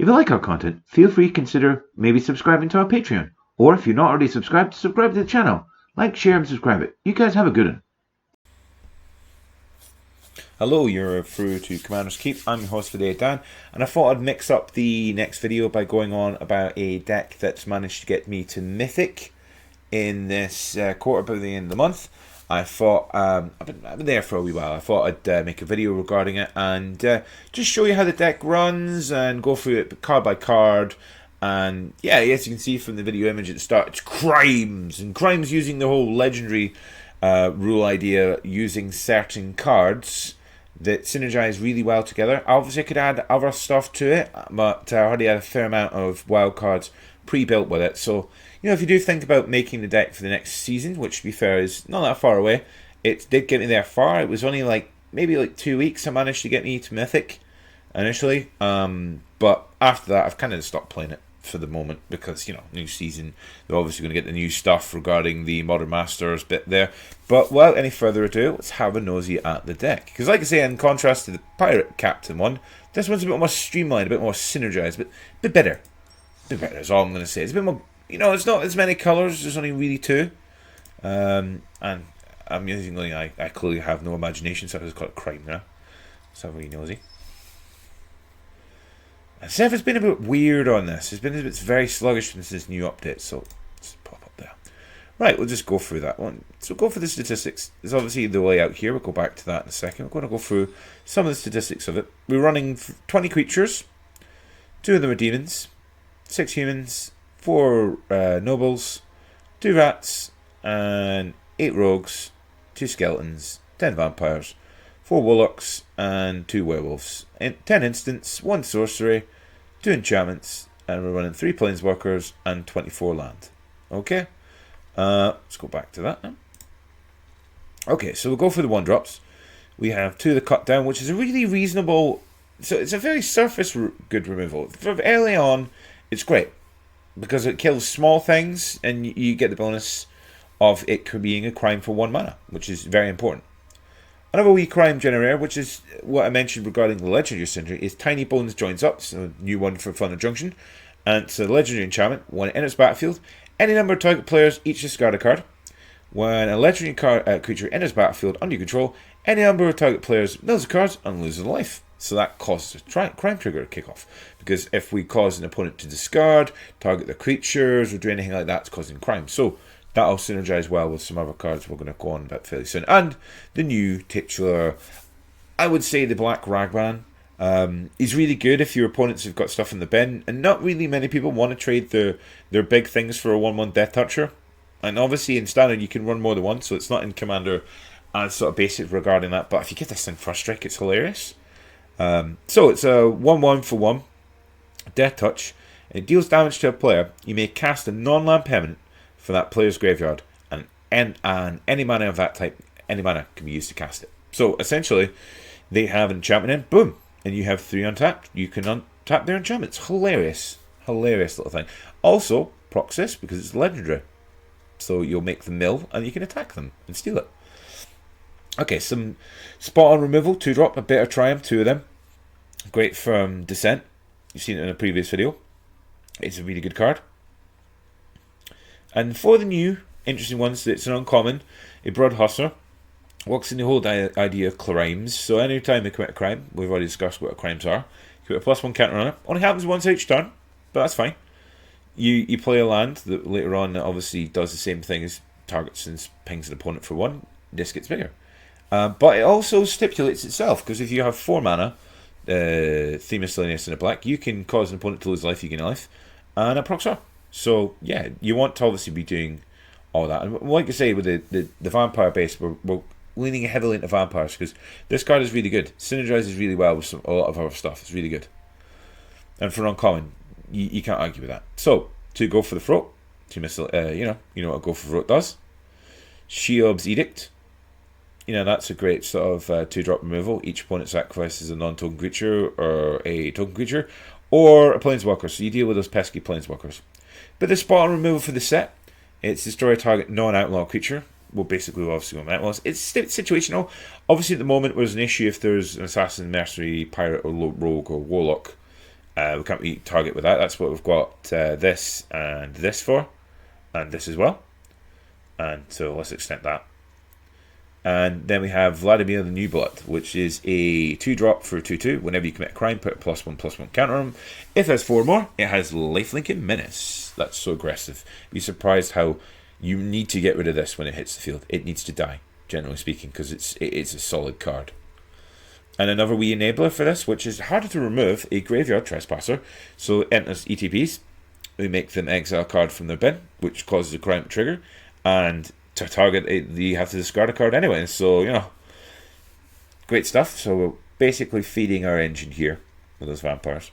If you like our content, feel free to consider maybe subscribing to our Patreon. Or if you're not already subscribed, subscribe to the channel. Like, share, and subscribe it. You guys have a good one. Hello, you're through to Commander's Keep. I'm your host for today, Dan, and I thought I'd mix up the next video by going on about a deck that's managed to get me to Mythic in this quarter by the end of the month. I thought, I've been there for a wee while, I thought I'd make a video regarding it and just show you how the deck runs and go through it card by card. And yeah, as you can see from the video image at the start, it's crimes, and crimes using the whole legendary rule idea, using certain cards that synergize really well together. Obviously I could add other stuff to it, but I already had a fair amount of wild cards pre-built with it. So, you know, if you do think about making the deck for the next season, which to be fair is not that far away, it did get me there far. It was only maybe 2 weeks I managed to get me to Mythic initially, but after that I've kind of stopped playing it for the moment because, you know, new season, they're obviously going to get the new stuff regarding the Modern Masters bit there. But without any further ado, let's have a nosy at the deck, because like I say, in contrast to the Pirate Captain one, this one's a bit more streamlined, a bit more synergized, but a bit better. Is all I'm going to say. It's a bit more, you know, it's not as many colours, there's only really 2. And amusingly, I clearly have no imagination, so I just got a crime there. Let's have a wee nosy. And Server's been a bit weird on this. It's very sluggish since this new update, so let's pop up there. Right, we'll just go through that one. So go for the statistics. There's obviously the layout here. We'll go back to that in a second. We're going to go through some of the statistics of it. We're running 20 creatures. 2 of them are demons. 6 humans. 4 nobles. 2 rats. And 8 rogues. 2 skeletons. 10 vampires. 4 warlocks. And 2 werewolves. 10 instants. 1 sorcery. 2 enchantments. And we're running 3 planeswalkers and 24 land. Okay. Let's go back to that now. Okay, so we'll go for the 1-drops. We have 2 of the cut down, which is a really reasonable. So it's a very surface good removal. For early on, it's great because it kills small things, and you get the bonus of it being a crime for 1 mana, which is very important. Another wee crime generator, which is what I mentioned regarding the legendary synergy, is Tiny Bones joins up, so a new one for Thunder Junction, and it's a legendary enchantment. When it enters battlefield, any number of target players each discard a card. When a legendary creature enters battlefield under your control, any number of target players mills the cards and loses a life. So that causes a crime trigger to kick off. Because if we cause an opponent to discard, target the creatures, or do anything like that, it's causing crime. So that'll synergize well with some other cards we're going to go on about fairly soon. And the new titular, I would say the Black Ragman. He's really good if your opponents have got stuff in the bin, and not really many people want to trade their big things for a 1/1 Death Toucher. And obviously in Standard you can run more than one, so it's not in Commander as sort of basic regarding that, but if you get this thing First Strike, it's hilarious. So it's a 1/1 for 1 Death Touch, and it deals damage to a player. You may cast a non-land permanent for that player's graveyard, and any mana of that type, any mana can be used to cast it. So essentially, they have an enchantment in, boom, and you have 3 untapped. You can untap their enchantments. Hilarious little thing. Also, Proxys, because it's legendary. So you'll make them mill, and you can attack them and steal it. Okay, some spot on removal, 2-drop, a Bitter Triumph, 2 of them. Great from Descent. You've seen it in a previous video. It's a really good card. And for the new interesting ones, it's an uncommon, a Brood Hustler. Works in the whole idea of crimes. So anytime they commit a crime, we've already discussed what crimes are, you put a +1 counter on it. Only happens once each turn, but that's fine. You play a land that later on obviously does the same thing as targets and pings an opponent for 1. This gets bigger. But it also stipulates itself, because if you have 4 mana, Theme Miscellaneous and a black, you can cause an opponent to lose life, you gain a life, and a Proxor. So yeah, you want to obviously be doing all that. And like I say, with the vampire base, we're leaning heavily into vampires, because this card is really good. Synergizes really well with a lot of other stuff. It's really good. And for uncommon, you can't argue with that. So, to go for the throat, you know what a go for throat does. Sheob's Edict. You know, that's a great sort of 2-drop removal. Each opponent sacrifices a non-token creature or a token creature or a planeswalker. So you deal with those pesky planeswalkers. But the spot on removal for the set, it's destroy a target non-outlaw creature. Well, basically, we'll obviously go on outlaws. It's situational. Obviously, at the moment, there's an issue if there's an assassin, mercenary, pirate, or rogue, or warlock We can't really target with that. That's what we've got this and this for, and this as well. And so let's extend that. And then we have Vladimir the New Blood, which is a 2-drop for 2/2. Whenever you commit a crime, put a +1/+1 counter on him. If it has 4 more, it has lifelink and menace. That's so aggressive. You'd be surprised how you need to get rid of this when it hits the field. It needs to die, generally speaking, because it's a solid card. And another wee enabler for this, which is harder to remove, a Graveyard Trespasser. So it enters ETBs. We make them exile a card from their bin, which causes a crime to trigger. And to target it, you have to discard a card anyway. So, you know, great stuff. So we're basically feeding our engine here with those vampires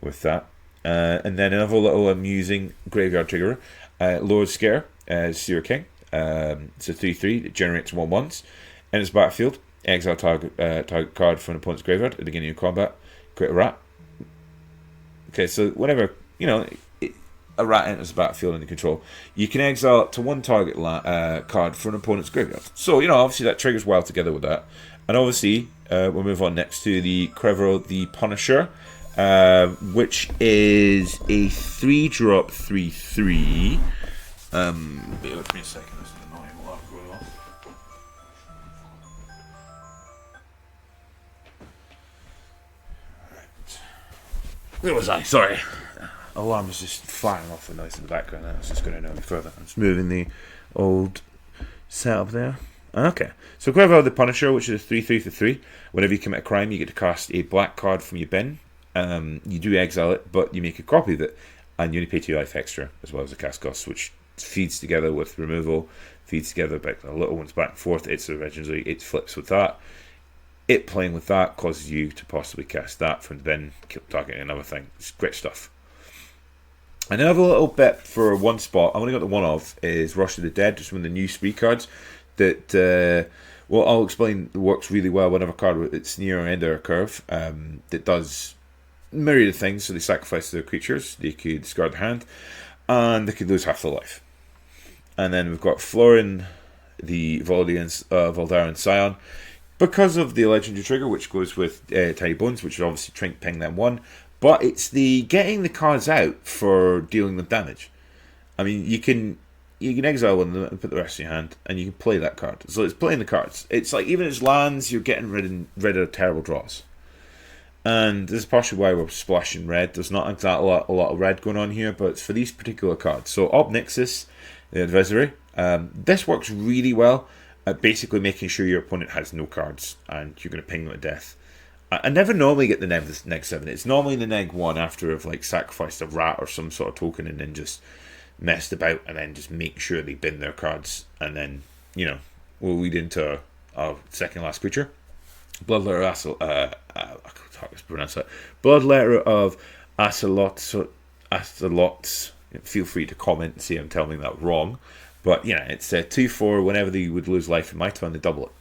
with that. And then another little amusing graveyard trigger, Lord Scare, Seer King. It's a 3/3. It generates 1/1s. In its battlefield, exile target card from an opponent's graveyard at the beginning of combat. Create a rat. Okay, so whenever, you know, a rat enters the battlefield under control, you can exile up to 1 target card for an opponent's graveyard. So, you know, obviously that triggers well together with that. And obviously, we'll move on next to the Crevero the Punisher, which is a 3-drop 3/3. Bear with me a second, this is annoying what I've going on. Right. Where was I? Sorry. Alarm was just firing off the noise in the background. I was just going to know further. I'm just moving the old setup there. Okay, so Crevero the Punisher, which is a 3/3 for 3. Whenever you commit a crime, you get to cast a black card from your bin. You do exile it, but you make a copy of it, and you only pay 2 life extra, as well as the cast cost, which feeds together with removal, feeds together back the little ones back and forth. It's originally, it flips with that. It playing with that causes you to possibly cast that from the bin, kill targeting another thing. It's great stuff. And another little bit for one spot, I've only got the one of, is Rush of the Dead, just one of the new spree cards that, well, I'll explain, works really well whenever a card that's near or end of a curve, that does myriad of things. So they sacrifice their creatures, they could discard their hand, and they could lose half their life. And then we've got Florin, the Voldaren Scion, because of the legendary trigger, which goes with Tiny Bones, which is obviously Trink Ping them 1. But it's the getting the cards out for dealing them damage. I mean, you can exile one of them and put the rest in your hand, and you can play that card. So it's playing the cards. It's like even as lands, you're getting rid of terrible draws. And this is partially why we're splashing red. There's not exactly a lot of red going on here, but it's for these particular cards. So Ob Nixis, the Advisory. This works really well at basically making sure your opponent has no cards, and you're going to ping them to death. I never normally get the neg 7. It's normally the neg 1 after I've like sacrificed a rat or some sort of token and then just messed about and then just make sure they bin their cards, and then, you know, we'll lead into our second last creature. Bloodletter of Acelots. Feel free to comment and see I'm telling that wrong. But yeah, it's 2/4. Whenever they would lose life in my turn, they double it.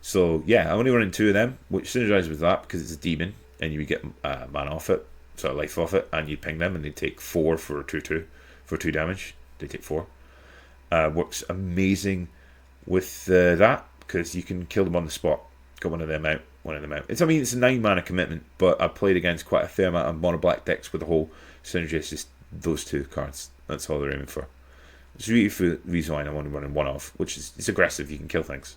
So yeah, I'm only running 2 of them, which synergizes with that because it's a demon and you would get mana off it, so life off it, and you ping them and they take 4 for 2/2 for 2 damage. They take 4. Works amazing with that because you can kill them on the spot. Got one of them out. It's a 9 mana commitment, but I played against quite a fair amount of mono black decks with the whole synergy. It's just those 2 cards. That's all they're aiming for. It's really the reason why I'm only running 1 of, which is it's aggressive. You can kill things.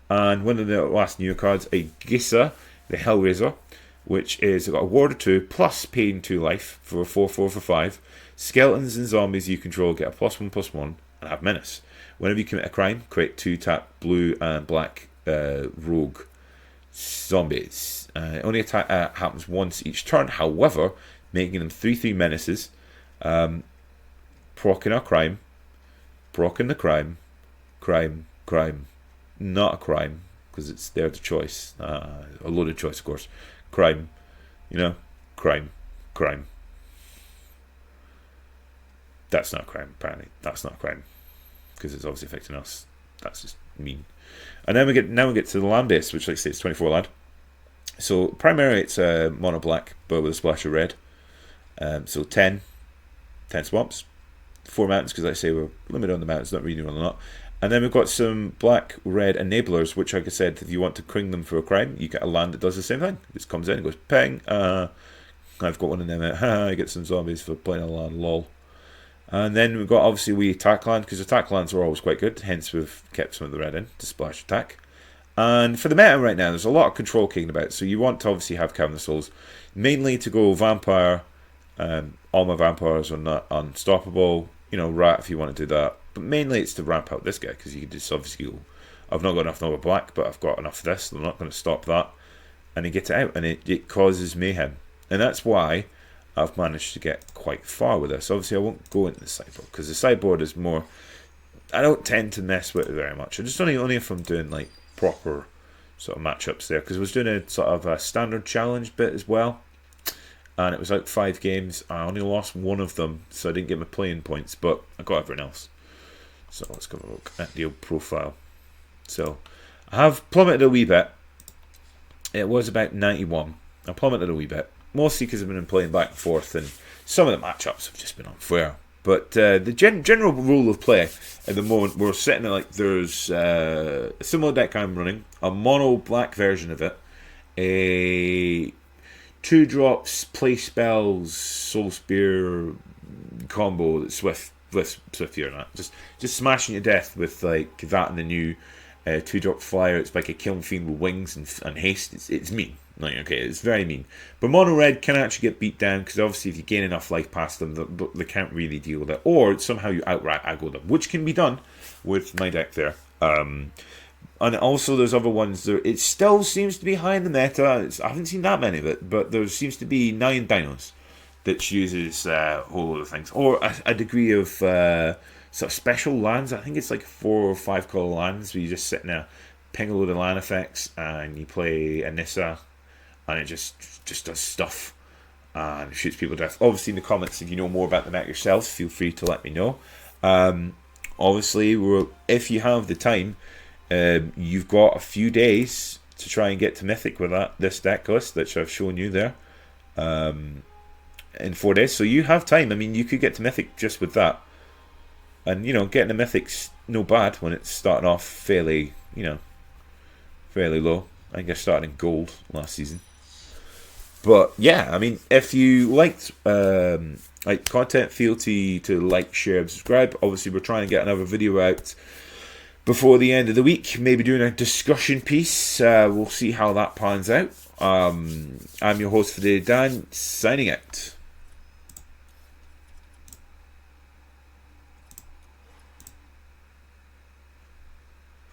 And one of the last new cards, a Gissa, the Hellraiser, which is got a Ward 2 plus paying 2 life for a 4/4 for 5. Skeletons and zombies you control get a +1/+1 and have menace. Whenever you commit a crime, create 2 tap blue and black rogue zombies. Only attack happens once each turn, however, making them 3/3 menaces. Procking a crime. Procking the crime. Crime. Not a crime, because it's there to choice. A loaded choice, of course. Crime. You know? Crime. That's not a crime, apparently. That's not a crime. Because it's obviously affecting us. That's just mean. And then we get to the land base, which, like I say, it's 24 land. So primarily it's mono black, but with a splash of red. So 10 swamps, 4 mountains, because like I say we're limited on the mountains, not really on a lot. And then we've got some black red enablers, which, like I said, if you want to cring them for a crime, you get a land that does the same thing. It just comes in and goes ping, I've got one of them out. I get some zombies for playing a land, lol. And then we've got, obviously, we attack land, because attack lands are always quite good, hence we've kept some of the red in to splash attack. And for the meta right now, there's a lot of control kicking about, so you want to obviously have Cavern of Souls, mainly to go vampire. All my vampires are not unstoppable. Rat if you want to do that, but mainly it's to ramp out this guy, because you can just obviously go, I've not got enough Nova Black, but I've got enough of this, so I'm not going to stop that. And you get it out, and it causes mayhem. And that's why I've managed to get quite far with this. Obviously, I won't go into the sideboard, because the sideboard is more, I don't tend to mess with it very much. I just only if I'm doing like proper sort of matchups there, because I was doing a sort of a standard challenge bit as well, and it was like 5 games. I only lost one of them, so I didn't get my playing points, but I got everyone else. So let's go have a look at the old profile. So I have plummeted a wee bit. It was about 91. I plummeted a wee bit, mostly because I've been playing back and forth, and some of the matchups have just been unfair. But the general rule of play at the moment, we're sitting at like, there's a similar deck I'm running, a mono black version of it, a 2 drops, play spells, soul spear combo that's swiftier than that. Just smashing you to death with like that and the new 2-drop flyer. It's like a killing fiend with wings and haste. It's mean. Like, okay, it's very mean. But mono red can actually get beat down, because obviously if you gain enough life past them, they can't really deal with it. Or somehow you outright aggro them, which can be done with my deck there. And also there's other ones there. It still seems to be high in the meta. I haven't seen that many of it, but there seems to be 9 dinos that uses a whole lot of things, or a degree of sort of special lands. I think it's like 4 or 5 color lands where you just sit in a ping a load of land effects and you play a Nissa, and it just does stuff and shoots people to death. Obviously, in the comments, if you know more about the meta yourselves, feel free to let me know. Obviously, if you have the time, you've got a few days to try and get to Mythic with this deck list that I've shown you there, in 4 days. So you have time. I mean, you could get to Mythic just with that. And, getting to Mythic's no bad when it's starting off fairly low. I think I started in gold last season. But, yeah, I mean, if you liked content, feel to like, share, and subscribe. Obviously, we're trying to get another video out before the end of the week, maybe doing a discussion piece. We'll see how that pans out. I'm your host for today, Dan, signing out.